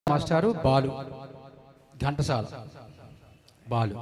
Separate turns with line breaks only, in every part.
మాస్టారు బాలు ఘంటసాల బాలు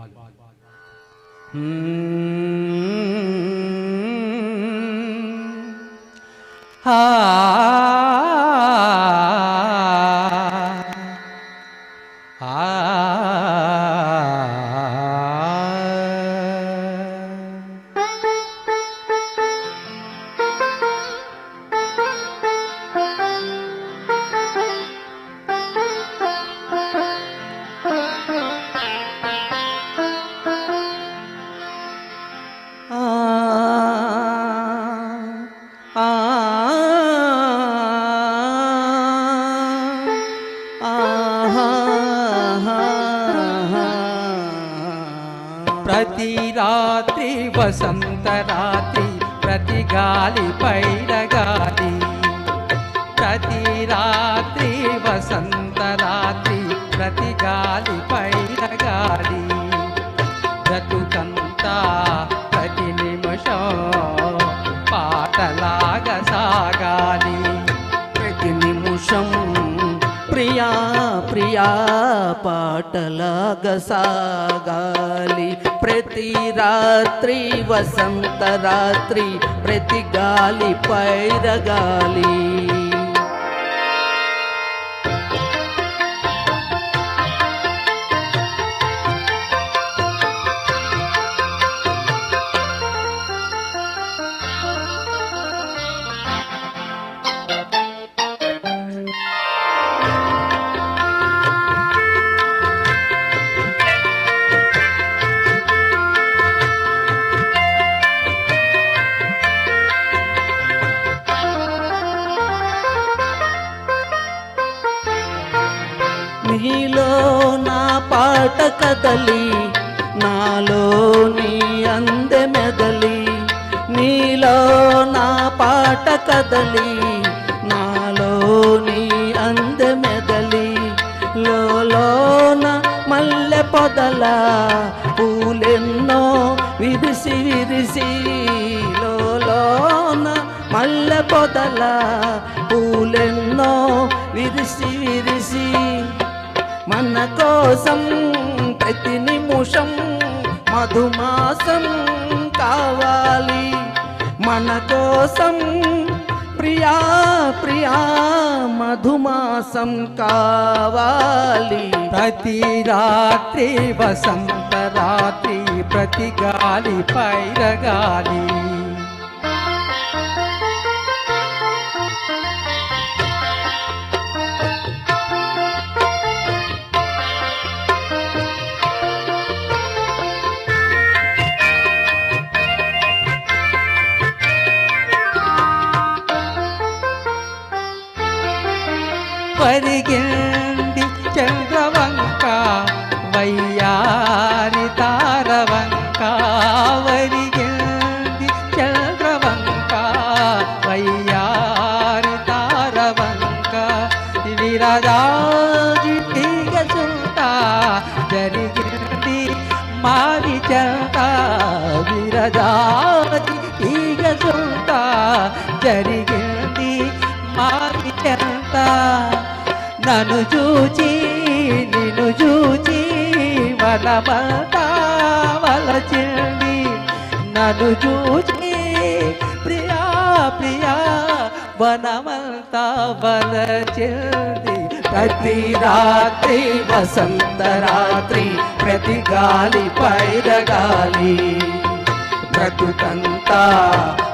ప్రతి రాత్రి వసంత రాత్రి ప్రతి గాలి పైరగాలి ప్రతి రాత్రి వసంత రాత్రి ప్రతి గాలి పైరగాలి బ్రతుకంతా ప్రతి నిమిషం పాటలాగా సాగాలి
ప్రతి నిమిషం ప్రియా ప్రియా పాటలాగా సాగాలి ప్రతి రాత్రి వసంత రాత్రి ప్రతి గాలి పైరగాలి నీలో నా పాట కదలి నాలో నీ అందె మెదలి నీలో నా పాట కదలి నాలో నీ అందె మెదలి లోన మల్లె పొదల పూలెన్నో విరిసి విరిసి లోన మల్లె పొదల పూలెన్నో విరిసి విరిసి మన కోసం ప్రతి నిమిషం మధుమాసం కావాలి మన కోసం ప్రియా ప్రియా మధుమాసం కావాలి
ప్రతి రాత్రి వసంత రాత్రి ప్రతి గాలి పైరగాలి వరిగింది చంద్రవంక వయ్యారి తారవంక వరిగింది చంద్రవంక వయ్యారి తారవంక విరజాజి తీగ చుంట జరిగింది మారి చెంత విరజాజి తీగ చుంట జరిగింది మారి చెంత నన్ను చూచి నిన్ను చూచి వలమంతా వలచింది నన్ను చూచి ప్రియా ప్రియా వనమంతా వలచింది
ప్రతి రాత్రి వసంత రాత్రి ప్రతి గాలి పైరగాలి బ్రతుకంతా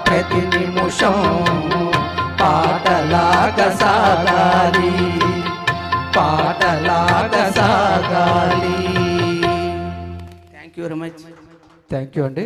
ప్రతి నిమిషం పాటలాగా సాగాలి పాటలాగా సాగాలి thank you very much
thank you అండి.